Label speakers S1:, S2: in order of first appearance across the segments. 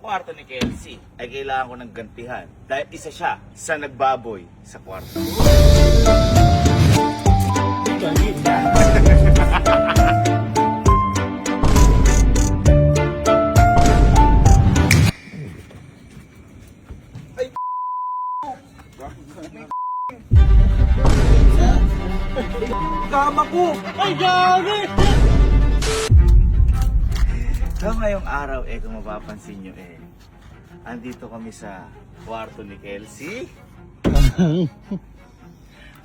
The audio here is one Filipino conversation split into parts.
S1: kwarto ni Kelsey ay kailangan ko ng gantihan dahil isa siya sa nagbaboy sa kwarto.
S2: Kama ko! Ay, gagi!
S1: So ngayong araw kung mapapansin nyo andito kami sa kwarto ni Kelsey.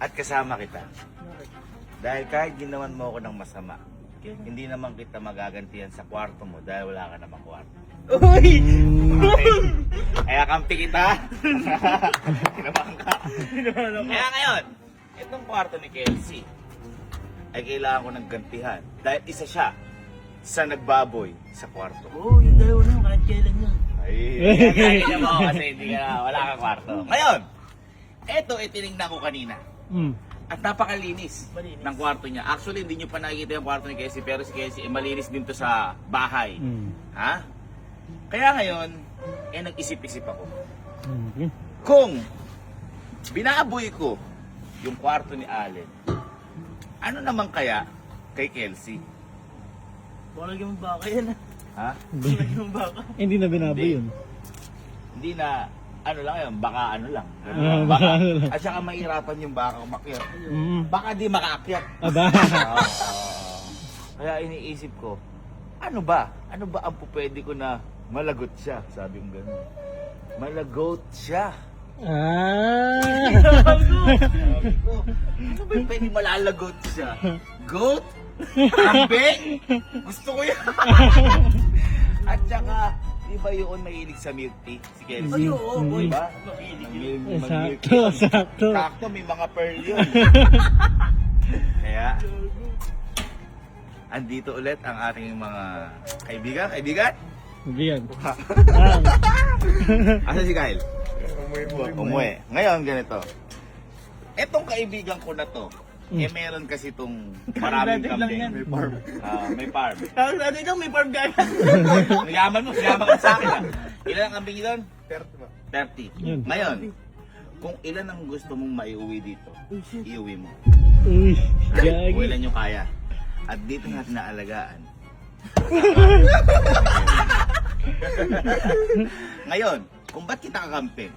S1: At kasama kita. Dahil kahit ginawan mo ako ng masama, hindi naman kita magagantihan sa kwarto mo dahil wala ka namang kwarto.
S2: Uy!
S1: Okay. Kaya kampi kita. Tinabahan ka. Kaya ngayon, itong kwarto ni Kelsey ay kailangan ko ng gantihan dahil isa siya sa nagbaboy sa kwarto.
S2: Oo, yung dalawa na, kahit kailan yan.
S1: Ay, kaya mo kasi hindi ka, wala kang kwarto. Ngayon, eto tinignan ko kanina. At napakalinis
S2: Malinis.
S1: ng kwarto niya. Actually, hindi nyo pa nakikita yung kwarto ni Kelsey, pero si Kelsey malinis din to sa bahay. Ha? Kaya ngayon, nag-isip-isip ako. Kung binaboy ko yung kwarto ni Allen, ano naman kaya kay Kelsey?
S2: Baka lagyan mong baka yan.
S1: Ha?
S2: Lagyan mong baka.
S3: Hindi na binaboy yun.
S1: Hindi na, ano lang yun, baka ano lang.
S3: baka ano lang.
S1: At saka mahirapan yung baka umakyat. Baka di makaakyat.
S3: Aba.
S1: Oo. Kaya iniisip ko, ano ba? Ano ba ang pupwede ko na malagot siya? Sabi ko gano'n. Malagot siya. Sabi ko, ano ba yung pwede malalagot siya? Goat? Kambing? Gusto ko yan. At saka, iba yun mahilig sa milk tea, si Kelsey.
S2: Ay, oo, boy.
S1: Diba?
S2: Makilig yun.
S3: Sakto.
S1: Sakto, may mga pearl yun. Kaya, andito ulit ang ating mga kaibigan.
S3: Biyan.
S1: Asa si Kyle? Umuwi. Ngayon, ganito. Etong kaibigan ko na to, meron kasi itong maraming
S2: Kaibigan lang
S1: kambing.
S2: yan.
S1: May farm.
S2: Tapos natin ikaw, may farm gaya.
S1: Nagyaman ka sa akin ah. Ilan ang kambing doon? 30.
S3: Yun.
S1: Ngayon, kung ilan ang gusto mong maiuwi dito, iuwi mo.
S3: Uy,
S1: Kung
S3: gagi.
S1: ilan yung kaya. At dito natin naalagaan. Ngayon, kung ba't kita kakamping?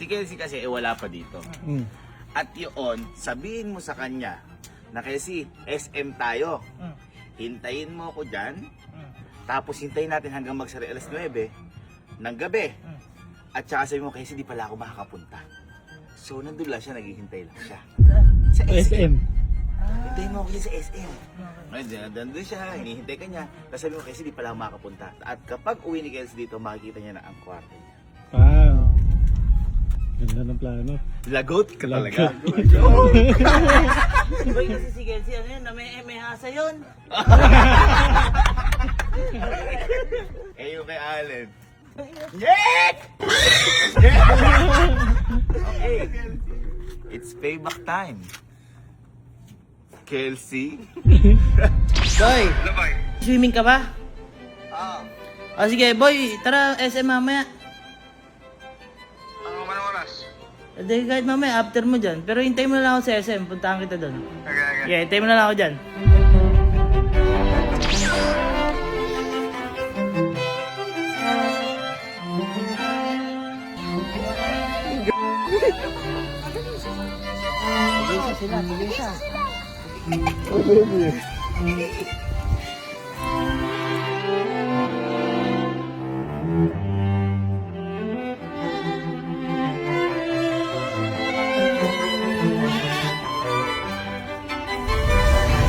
S1: Si Kelsey kasi wala pa dito. At yun, sabihin mo sa kanya na kasi SM tayo. Hintayin mo ako dyan. Tapos hintayin natin hanggang magsara alas 9 ng gabi. At saka sabi mo, kasi di pala ako makakapunta. So nandun lang siya, naghihintay lang siya. Sa
S3: SM.
S1: Hintayin mo ako dyan sa SM. Ngayon, nandun siya, hinihintay ka niya. Tapos sabi mo, kasi di pala ako makapunta. At kapag uwi ni Kelsey dito, makikita niya na ang kwarto niya.
S3: Wow. Ganda ng plano.
S1: Lagot ka talaga.
S2: Iba yung kasi si Kelsey, ano yun, na may hasa yun.
S1: Yung kay Allen. Yek! Okay. It's payback time. Kelsey.
S2: Boy, swimming ka ba?
S1: Ah.
S2: O sige, boy, tara SM mamaya.
S4: Anong oras?
S2: Hindi, kahit mamaya, after mo dyan. Pero hintayin mo na lang ako sa SM, puntahan kita doon.
S4: Okay.
S2: Yeah, hintayin mo na lang ako dyan. Tigisa sila, tigisa.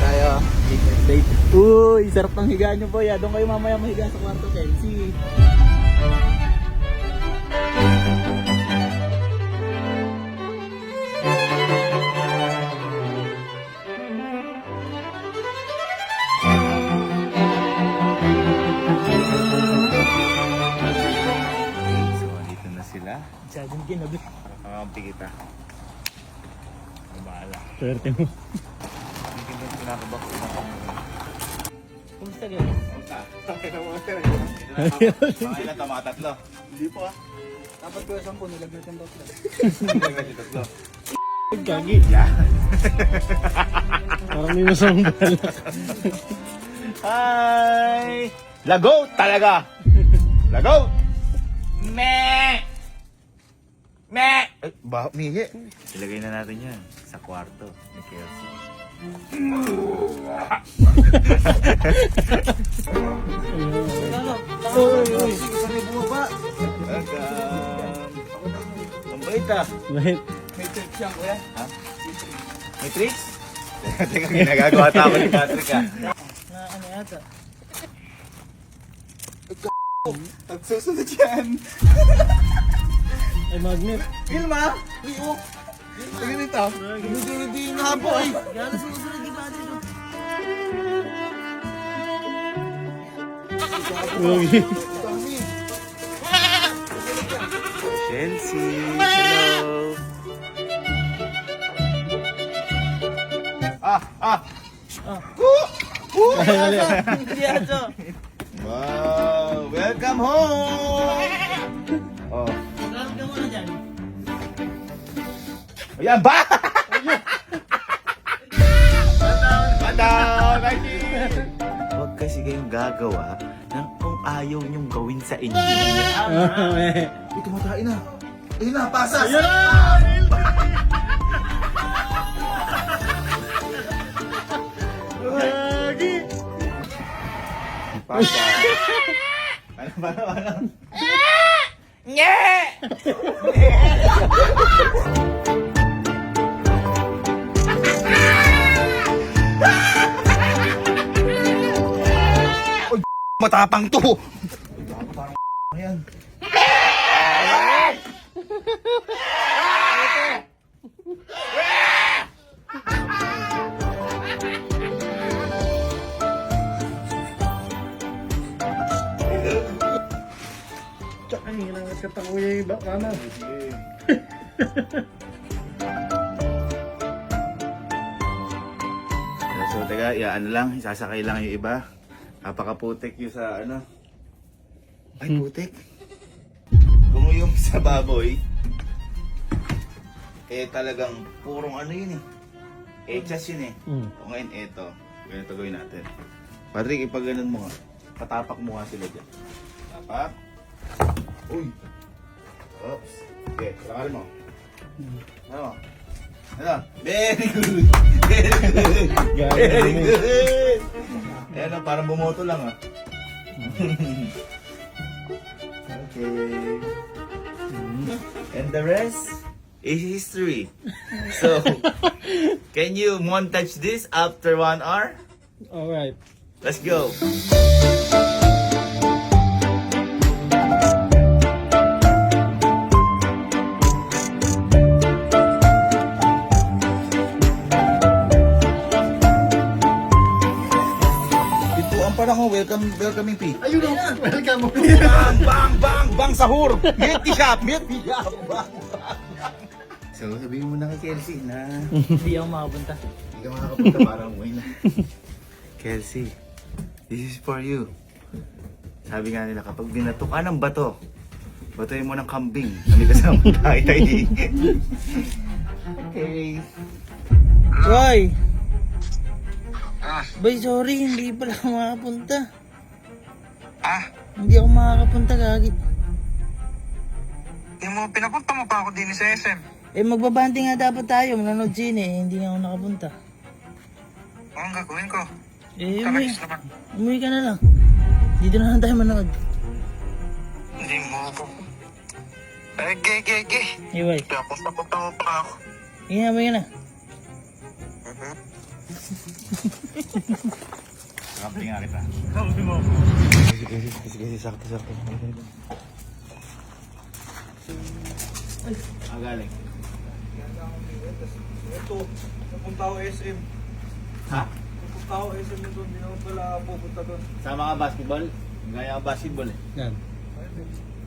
S2: Tayo, date. Uy, sarap ng higa nyo boy. Doon kayo mamaya mahiga sa kwarto, Kelsey.
S1: So, dito na sila.
S2: Masyadong ginabi.
S1: Kakampi kita. Ang bahala.
S3: Swerte mo.
S1: Hindi ka ba kinakabak?
S2: Kumusta guys?
S1: Kamusta? Mga ilan to, mga tatlo?
S2: Hindi po ah. Dapat ko 10, nilagyan ng tatlo.
S1: Hindi tatlo.
S3: Gagi.
S1: Yeah.
S3: Parang may masamang balak.
S1: Hi! Lago talaga! Lago! Me! Me! Ay, mihi. Ilagay na natin yan sa kwarto ni Kelsey.
S2: Uy, sanay bumaba.
S1: Welcome! Ang bait ah.
S3: Wait.
S2: May check siya kuya.
S1: Ha? May tricks? Teka, ginagagawa tayo ni Patrick ah.
S2: Na ano yata? Nagsusunod yan.
S3: Ay, magnet.
S2: Vilma! Iyo! Sige dito. Hindi nga po eh. Gano'n susunod yung natin.
S3: Uy.
S1: Chelsea, hello! Ah!
S2: Hindi ato.
S1: Wow! Welcome home! Oh.
S2: Saan ka muna dyan?
S1: Ayan ba? Bataw! Huwag kasi kayong gagawa ng kung ayaw niyong gawin sa inyo. Uy, tumatahin na. Ayun na, pasas!
S3: Gagi.
S1: Pasas! Ano? Matapang to! Parang yan.
S3: Tsaka hinangat ka takuya yung iba. Kana.
S1: So, teka, ano lang, isasakay lang yung iba. Napakaputik yung sa ano. Ay, putik. Kung yung sa baboy, eh talagang purong ano yun eh. Echas yun eh. O ngayon, eto. Ganito gawin natin. Patrick, ipaganon mo nga. Patapak mo nga sila dyan. Tapak. Uy. Oops. Okay, sakarin mo. Ano? Ano? Very good. Very good. Very good. Ayan o, parang bumoto lang ah. Okay. And the rest is history. So, can you montage this after 1 hour?
S3: Alright.
S1: Let's go. Ito ang parang welcoming fee.
S3: Ayun na. Welcome.
S1: Bang, bang, bang, bang, sahur! Milky shop! Milky shop! Bang, bang, bang. So, sabihin mo na kay Kelsey na
S2: Hindi ako makapunta.
S1: hindi ka makakapunta parang umuwi na. Kelsey, this is for you. Sabi nga nila, kapag binato ka ng bato, batoyin mo ng kambing na may kasama tayo. Okay.
S2: Why? Bay, sorry, hindi pala ako makapunta. Hindi ako makakapunta, gagi.
S4: Yung mga pinapunta mo pa ako din sa SM.
S2: Eh, magbabante nga dapat tayo, mananood sine, hindi nga ako nakapunta.
S4: Ang gagawin ko.
S2: Eh,
S4: Kakayos naman.
S2: umuwi ka na lang. Dito na lang tayo manood.
S4: Hindi mo ako. Eh, gay.
S2: Iway.
S4: Pinapunta mo pa ako.
S2: Umuwi ka na.
S1: Kamping nga kita.
S4: Sabi mo.
S1: Sige, sakto. Galing.
S2: Ito, napunta ako SM.
S1: Ha?
S2: Napunta ako SM doon, hindi ako pala pupunta doon.
S1: Sama ka basketball? Gaya ka basketball eh.
S3: Yan.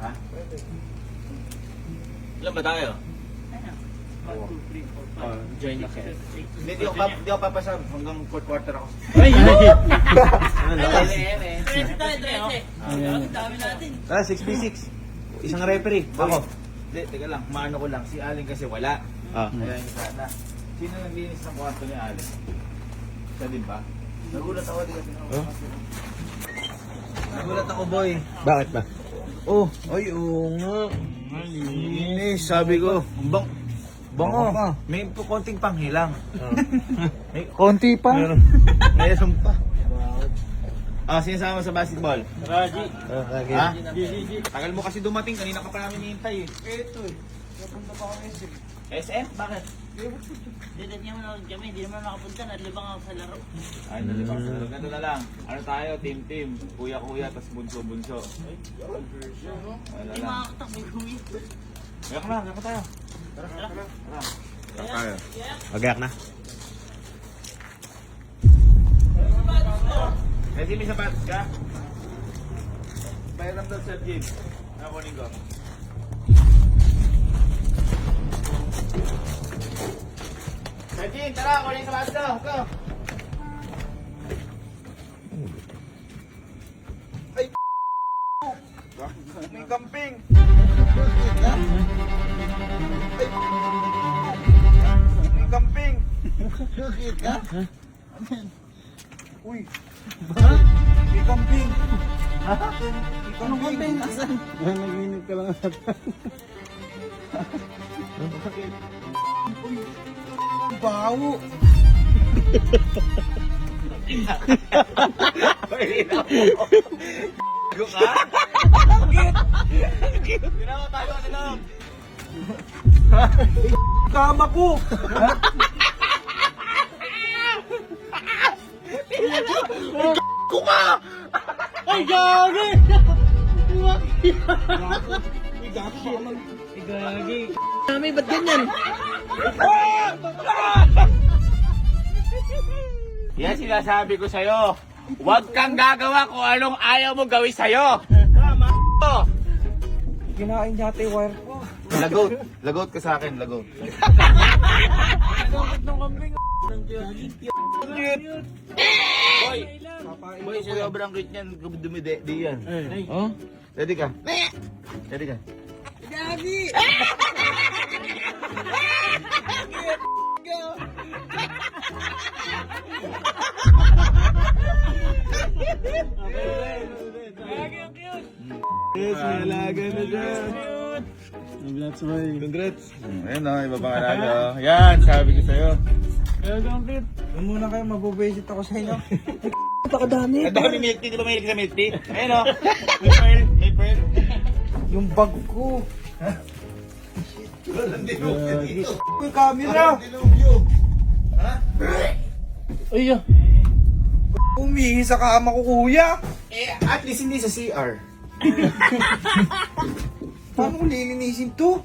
S1: Ha? Ilan ba tayo?
S2: Join na kayo.
S1: Hindi, di ako papasab. Hanggang fourth quarter ako.
S2: Ay! Tara, 6v6. Isang referee. Ako.
S1: Hindi, teka lang. Maano ko lang. Si Aling kasi wala. Kaya yung sana. Sino naglinis ng kwarto ni Aling? Siya din ba? Nagulat ako.
S2: Nagulat ako, boy.
S3: Bakit ba?
S2: Oh, ay, oo nga.
S1: Linis, sabi ko.
S2: Bango.
S1: May konting panghilang.
S3: Konti pa.
S1: Mayroon pa. Sinasama sa basketball.
S2: Raji.
S1: Ha? Tagal mo kasi dumating. Kanina ka pa namin hinihintay eh.
S3: Ito eh. Napunta pa kami sa
S1: SM? Bakit?
S5: Hindi naman kami, hindi naman nakapunta, nalibang ako sa laro.
S1: Ay, nalibang sa laro. Ganito na lang. Ano tayo? Team. Kuya-kuya, tapos bunso-bunso. Ano
S5: Hindi
S1: lang.
S5: makakatakbo yung kuya.
S1: Gayak na tayo. Tara. Tayo.
S3: Magayak na.
S1: Kasi may sapatos ka? Bayram daw sa gym. Nakunin ko. Sa gym, tara! Kunin yung sapatos daw. Go!
S3: May camping. May camping. Uy. May camping.
S2: Anong camping? Asan?
S3: Naginip ka lang ata. Bawo.
S1: Go ka? Ginawa tayo sa loob.
S3: Kama ko.
S1: Go ka!
S2: Ay, gagi! Gagi. Kami, ba't ganyan?
S1: Yan sinasabi ko sa'yo. Huwag kang gagawa kung anong ayaw mo gawin sa'yo.
S3: Kinain niya ate wire ko.
S1: Lagot ka sa akin, lagot. Boy, sobrang cute niyan. Dumide yan.
S2: Oh?
S1: Ready ka? Ready ka?
S3: Yes, may alaga na dyan. Congrats, boy.
S1: Congrats. Ayun o, iba pang alaga. Yan, sabi ko sa'yo.
S3: Doon muna kayo, mabubisit ako sa inyo.
S1: Ang dami milk tea, di ba mahilig sa milk tea? Ayun o. May pearl, may pearl.
S3: Yung bag ko. Uy, camera.
S2: Ay, ah.
S3: Umihi sa kama ko, kuya.
S1: At least hindi sa CR.
S3: Paano ko lilinisin to?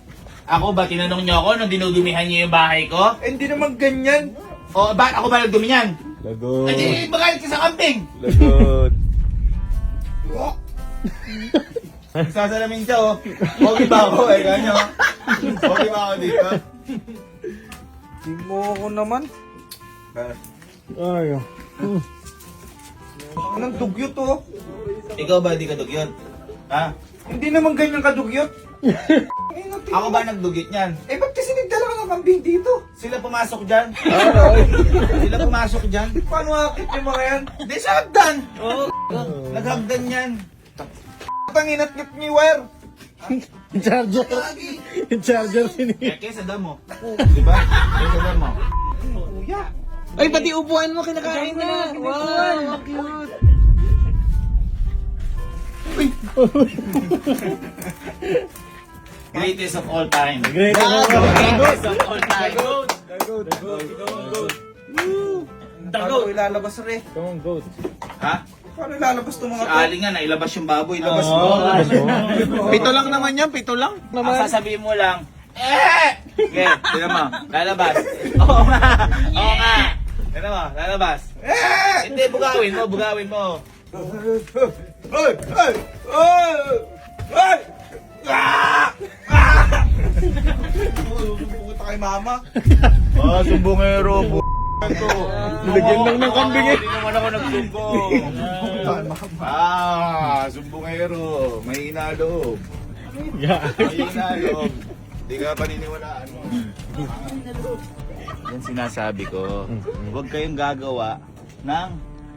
S1: Ako ba, tinanong niyo ako nung dinudumihan niyo yung bahay ko?
S3: Eh, hindi naman ganyan.
S1: O, bakit ako ba nagdumi niyan?
S3: Lagot.
S1: Hindi, magalit ka sa kambing!
S3: Lagot.
S1: Sasalamin siya, oh. Pogi ba ako, eh, ganyo? Pogi ba ako dito?
S3: Di mo ako naman. Ay, anong dugyot to?
S1: Ikaw ba, di ka dugyot? Ha?
S3: Hindi naman ganyan kadugyot.
S1: Ako ba nagdugyot niyan?
S3: Eh, ba't kasi nagdala ka ng kambing dito?
S1: Sila pumasok dyan? Sila pumasok dyan?
S3: Paano akit yung mga yan?
S1: Di sa hagdan! Oo. Naghagdan yan.
S3: Tanginat ngit ni wire.
S2: Charger. Charger
S1: Kaya kesa damo. Diba? Kesa damo.
S3: Kuya.
S2: Ay, pati upuan mo kinakain na. Wow, cute.
S1: Greatest of all time.
S2: Greatest
S1: of all time.
S3: Paano ilalabas re?
S2: Come on, goat.
S1: Ha?
S3: Paano ilalabas itong
S1: Si
S3: mga to?
S1: Ali nga, nailabas yung baboy. Labas mo.
S3: Pito lang naman yan, pito lang.
S1: Ang sasabihin mo lang, Okay, tignan mo. Lalabas. Oo nga. Oo nga. Tignan mo, lalabas. Hindi, bugawin mo, bugawin mo.
S3: Ay! Ay! Ay! Ay! Ah! Ah! Pumunta kayo mama.
S1: Ah, sumbongero, ito.
S2: Nilagyan lang ng kambing eh.
S1: Hindi naman ako nagsumbong. Sumbongero. May inaloob. May inaloob. Hindi ka paniniwalaan mo. Yan sinasabi ko. Huwag kayong gagawa ng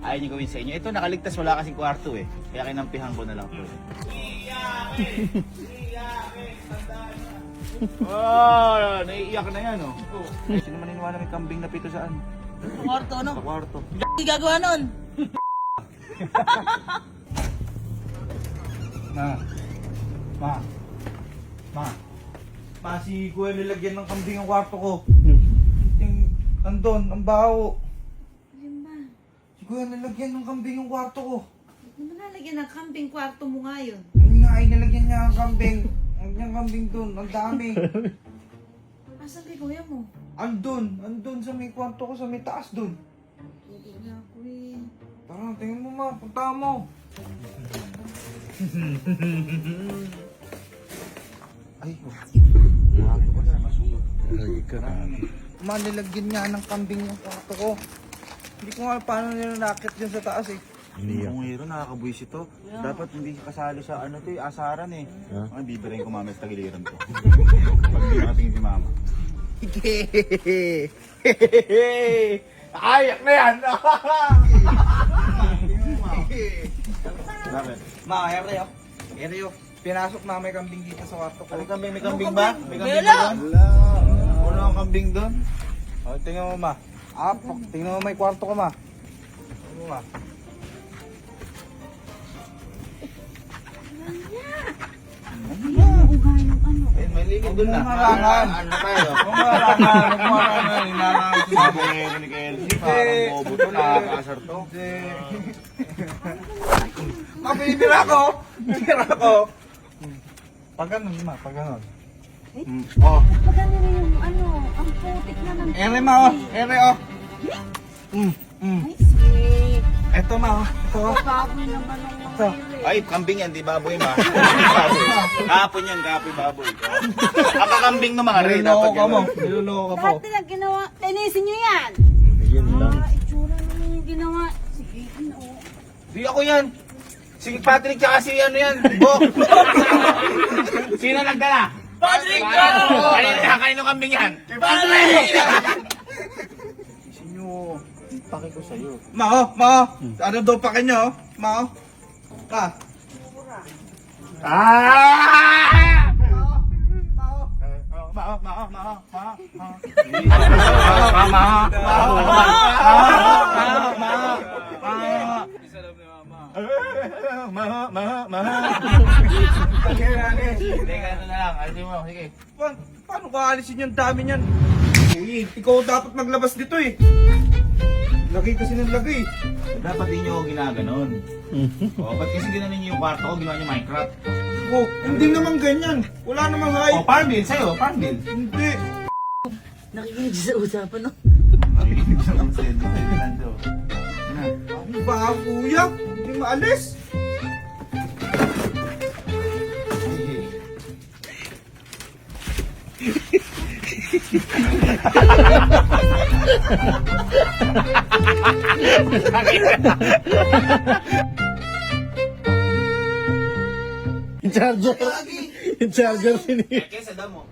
S1: ayaw niyo gawin sa inyo. Ito, nakaligtas, wala kasing kwarto eh. Kaya kinampihan ko na lang po. Naiiyak na yan oh. Sino maniniwala may kambing na pito saan?
S5: Kwarto, ano?
S1: Sa kwarto.
S5: Hindi gagawa nun.
S3: Ma, si Kuya nilagyan ng kambing ang kwarto ko. Andon, ang baho.
S6: Alin ba?
S3: Si Kuya nilagyan ng kambing ang kwarto ko.
S6: Hindi mo nalagyan ng kambing kwarto mo nga yun.
S3: Yun nga ay nilagyan niya ang kambing. Ang kambing dun, ang dami.
S6: Asan kay kuya mo?
S3: Andun sa may kwarto ko, sa may taas dun.
S6: Hindi na ako eh.
S3: Tara, tingnan mo ma, punta mo. Ay, ma, nilagyan niya ng kambing yung kwarto ko. Hindi ko nga paano nila nakit dyan sa taas eh.
S1: Kung hero, nakakabuis ito. Dapat hindi kasali sa ano to eh, asaran eh. Ay, bibirain ko mamaya sa tagiliran ko. Pag hindi nakatingin si mama. Ayak na yan! Bakit?
S3: Ma, Ereo. Ereo, pinasok na may kambing dito sa kwarto ko.
S1: May kambing ba? May kambing
S5: Wala.
S1: ba doon? Wala ang kambing doon?
S3: Oh, tingnan mo ma. Tingnan mo may kwarto ko ma. Tingnan mo ma.
S6: Ugahan ng ano?
S1: Eh, may ligid doon na.
S3: Marangan.
S1: Ano tayo?
S3: Marangan. Inarangan.
S1: Sabongero ni Kelsie. Parang bobo to, nakakasar to.
S3: Mapinibira ko! Pinibira ko! Pag ganun ma, pag ganun.
S1: Oh,
S6: Pag ano yung ano, ang putik na ng
S3: Ere ma oh! Ere oh!
S6: Ay, sweet.
S3: Eto ma oh! Ito oh!
S6: Baboy naman ang
S3: Ito.
S6: mga
S1: ay, kambing yan, di baboy ma. Kapon yan, kapoy baboy. Kakakambing no mga rin.
S3: Niloloko
S1: Dapat
S3: ka mo!
S1: ganun.
S3: Niloloko ka po!
S6: Lahat nila ginawa, tenisin nyo yan!
S2: Yun lang.
S6: Itsura naman yung ginawa. Sige, ano?
S1: Di ako yan. Si Patrick tsaka si ano yan, Bok. Sino nagdala? Patrick! Kanina nakakain ng kambing yan. Patrick! Sinyo, pake ko sa'yo.
S3: Ma oh! Ma oh! Ano daw pa kanya oh? Ma oh! Ma! Paano ka alisin yung dami niyan? Eh, ikaw dapat maglabas dito eh. Lagay kasi ng lagay.
S1: Dapat din nyo ako ginaganon. O, ba't kasi ginanon nyo yung kwarto ko, ginawa nyo Minecraft?
S3: Oh, hindi naman ganyan. Wala namang
S1: O,
S3: hype.
S1: Farmville, sa'yo, Farmville.
S3: Hindi.
S5: Nakikinig sa usapan, no?
S1: Nakikinig sa usapan, Nando.
S3: Ano ba kuya? Hindi maalis.
S2: Yung charger. Yung charger sinip.
S1: Kesa damo.